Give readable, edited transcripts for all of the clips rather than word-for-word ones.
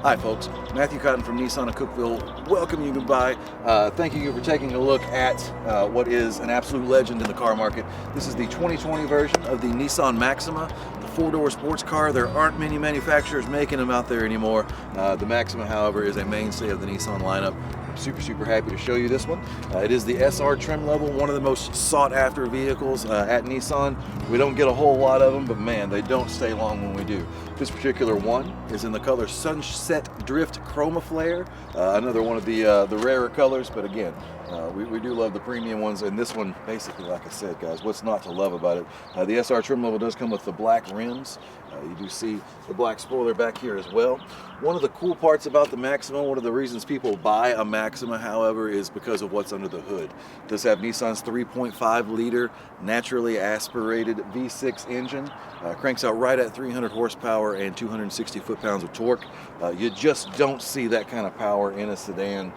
Hi folks, Matthew Cotton from Nissan of Cookeville. Welcome you by. Thank you for taking a look at what is an absolute legend in the car market. This is the 2020 version of the Nissan Maxima, the four-door sports car. There aren't many manufacturers making them out there anymore. The Maxima, however, is a mainstay of the Nissan lineup. I'm super happy to show you this one. It is the SR trim level, one of the most sought after vehicles at Nissan. We don't get a whole lot of them, but man, they don't stay long when we do. This particular one is in the color Sunset Drift Chroma Flare, another one of the rarer colors, but again, we do love the premium ones, and this one, basically, like I said, guys, what's not to love about it? The SR trim level does come with the black rims. You do see the black spoiler back here as well. One of the cool parts about the Maxima, one of the reasons people buy a Maxima, however, is because of what's under the hood. It does have Nissan's 3.5 liter naturally aspirated V6 engine. Cranks out right at 300 horsepower and 260 foot-pounds of torque. You just don't see that kind of power in a sedan,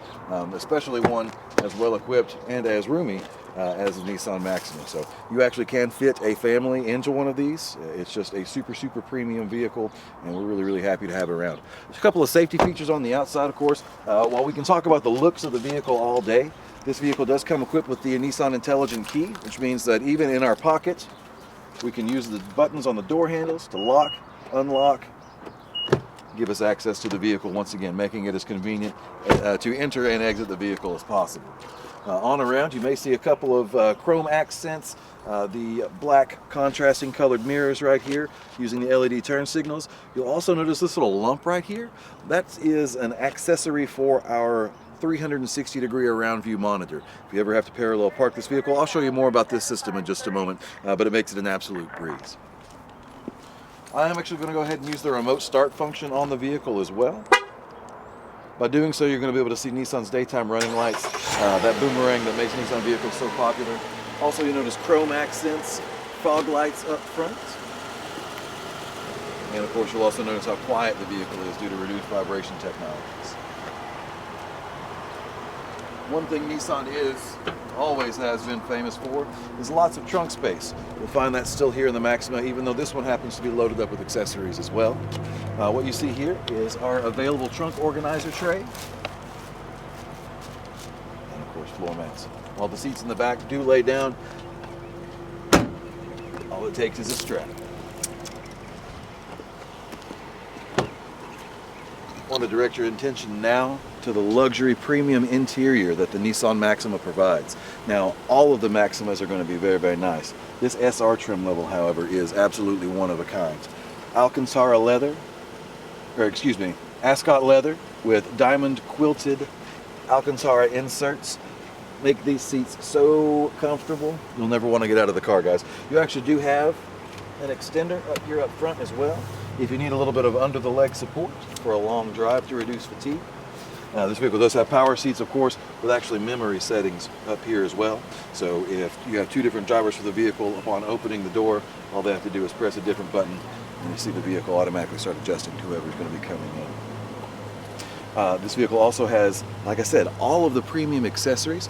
especially one as well equipped and as roomy as a Nissan Maxima. So you actually can fit a family into one of these. It's just a super premium vehicle, and we're really happy to have it around. There's a couple of safety features on the outside, of course. While we can talk about the looks of the vehicle all day, this vehicle does come equipped with the Nissan Intelligent Key, which means that even in our pocket, we can use the buttons on the door handles to lock, unlock, give us access to the vehicle, once again making it as convenient to enter and exit the vehicle as possible. On around, you may see a couple of chrome accents, the black contrasting colored mirrors right here using the LED turn signals. You'll also notice this little lump right here. That is an accessory for our 360-degree around view monitor. If you ever have to parallel park this vehicle, I'll show you more about this system in just a moment, but it makes it an absolute breeze. I am actually going to go ahead and use the remote start function on the vehicle as well. By doing so, you're going to be able to see Nissan's daytime running lights, that boomerang that makes Nissan vehicles so popular. Also, you notice chrome accents, fog lights up front. And of course, you'll also notice how quiet the vehicle is due to reduced vibration technologies. One thing Nissan always has been famous for is lots of trunk space. You'll find that still here in the Maxima, even though this one happens to be loaded up with accessories as well. What you see here is our available trunk organizer tray. And of course, floor mats. While the seats in the back do lay down, all it takes is a strap. I want to direct your attention now to the luxury premium interior that the Nissan Maxima provides. Now, all of the Maximas are going to be very nice. This SR trim level, however, is absolutely one of a kind. Alcantara leather, Ascot leather with diamond quilted Alcantara inserts make these seats so comfortable, you'll never want to get out of the car, guys. You actually do have an extender up here up front as well, if you need a little bit of under the leg support for a long drive to reduce fatigue. This vehicle does have power seats, of course, with actually memory settings up here as well. So if you have two different drivers for the vehicle, upon opening the door, all they have to do is press a different button, and you see the vehicle automatically start adjusting to whoever's going to be coming in. This vehicle also has, like I said, all of the premium accessories.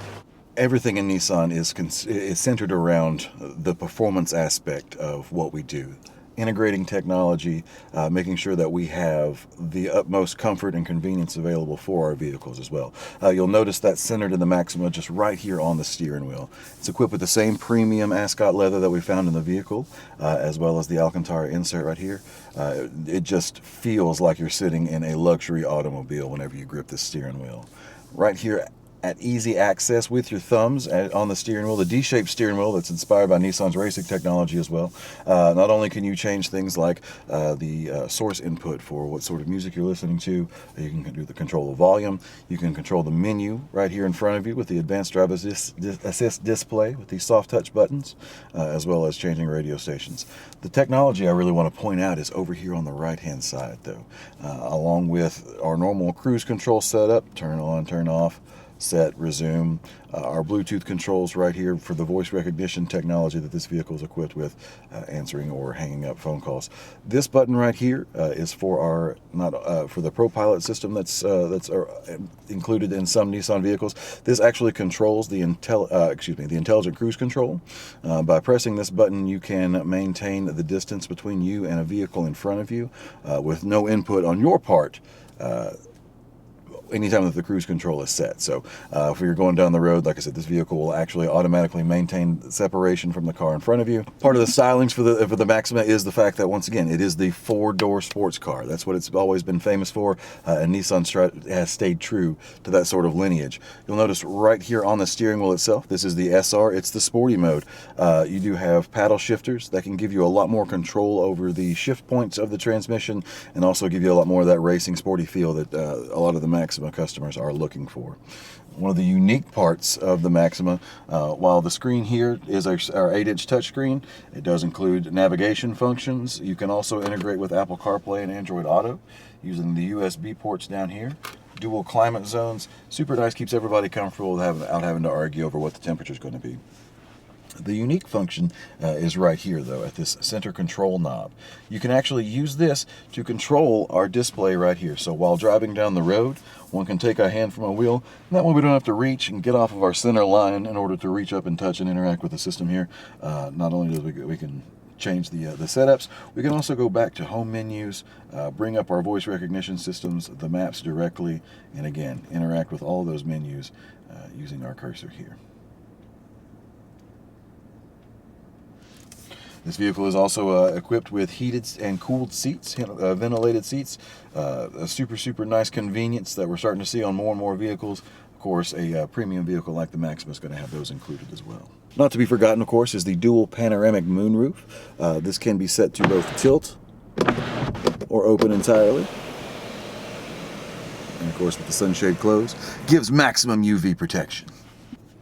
Everything in Nissan is centered around the performance aspect of what we do. Integrating technology, making sure that we have the utmost comfort and convenience available for our vehicles as well. You'll notice that's centered in the Maxima just right here on the steering wheel. It's equipped with the same premium Ascot leather that we found in the vehicle, as well as the Alcantara insert right here. It just feels like you're sitting in a luxury automobile whenever you grip the steering wheel. Right here at easy access with your thumbs on the steering wheel, the D-shaped steering wheel that's inspired by Nissan's racing technology as well. Not only can you change things like the source input for what sort of music you're listening to, you can do the control of volume, you can control the menu right here in front of you with the advanced driver assist display with these soft touch buttons, as well as changing radio stations. The technology I really want to point out is over here on the right hand side though, along with our normal cruise control setup, turn on, turn off, set, resume, our Bluetooth controls right here for the voice recognition technology that this vehicle is equipped with, answering or hanging up phone calls. This button right here is for our for the ProPilot system that's included in some Nissan vehicles. This actually controls the intelligent cruise control. By pressing this button, you can maintain the distance between you and a vehicle in front of you with no input on your part anytime that the cruise control is set. So if you're going down the road, like I said, this vehicle will actually automatically maintain separation from the car in front of you. Part of the stylings for the Maxima is the fact that, once again, it is the four-door sports car. That's what it's always been famous for, and Nissan has stayed true to that sort of lineage. You'll notice right here on the steering wheel itself, this is the SR, it's the sporty mode. You do have paddle shifters that can give you a lot more control over the shift points of the transmission, and also give you a lot more of that racing sporty feel that a lot of the Maxima customers are looking for. One of the unique parts of the Maxima, while the screen here is our 8-inch touchscreen, it does include navigation functions. You can also integrate with Apple CarPlay and Android Auto using the USB ports down here. Dual climate zones, super nice, keeps everybody comfortable without having to argue over what the temperature is going to be. The unique function is right here, though, at this center control knob. You can actually use this to control our display right here. So while driving down the road, one can take a hand from a wheel, and that way we don't have to reach and get off of our center line in order to reach up and touch and interact with the system here. Not only do we can change the setups, we can also go back to home menus, bring up our voice recognition systems, the maps directly, and again, interact with all of those menus using our cursor here. This vehicle is also equipped with heated and cooled seats, ventilated seats, a super nice convenience that we're starting to see on more and more vehicles. Of course, a premium vehicle like the Maxima is going to have those included as well. Not to be forgotten, of course, is the dual panoramic moonroof. This can be set to both tilt or open entirely. And of course, with the sunshade closed, gives maximum UV protection.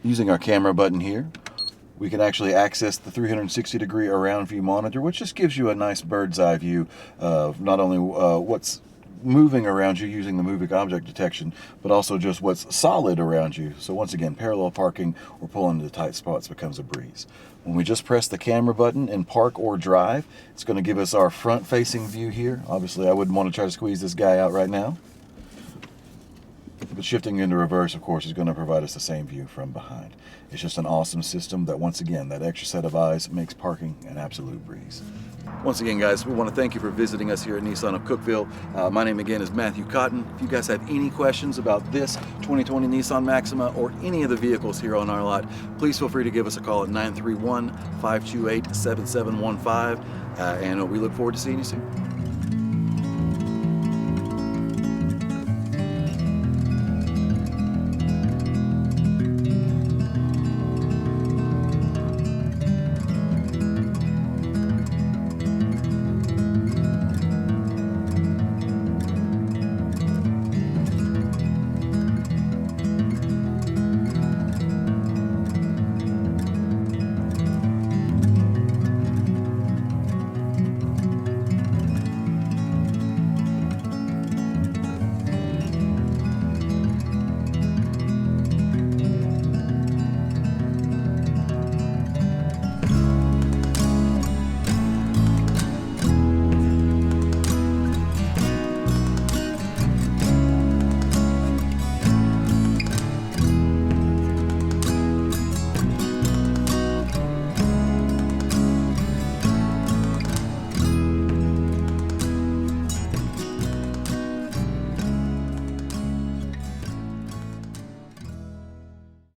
Using our camera button here, we can actually access the 360-degree around view monitor, which just gives you a nice bird's eye view of not only what's moving around you using the moving object detection, but also just what's solid around you. So once again, parallel parking or pulling into tight spots becomes a breeze. When we just press the camera button in park or drive, it's going to give us our front-facing view here. Obviously, I wouldn't want to try to squeeze this guy out right now. But shifting into reverse, of course, is going to provide us the same view from behind. It's just an awesome system that, once again, that extra set of eyes makes parking an absolute breeze. Once again, guys, we want to thank you for visiting us here at Nissan of Cookeville. My name again is Matthew Cotton. If you guys have any questions about this 2020 Nissan Maxima or any of the vehicles here on our lot, please feel free to give us a call at 931-528-7715, and we look forward to seeing you soon.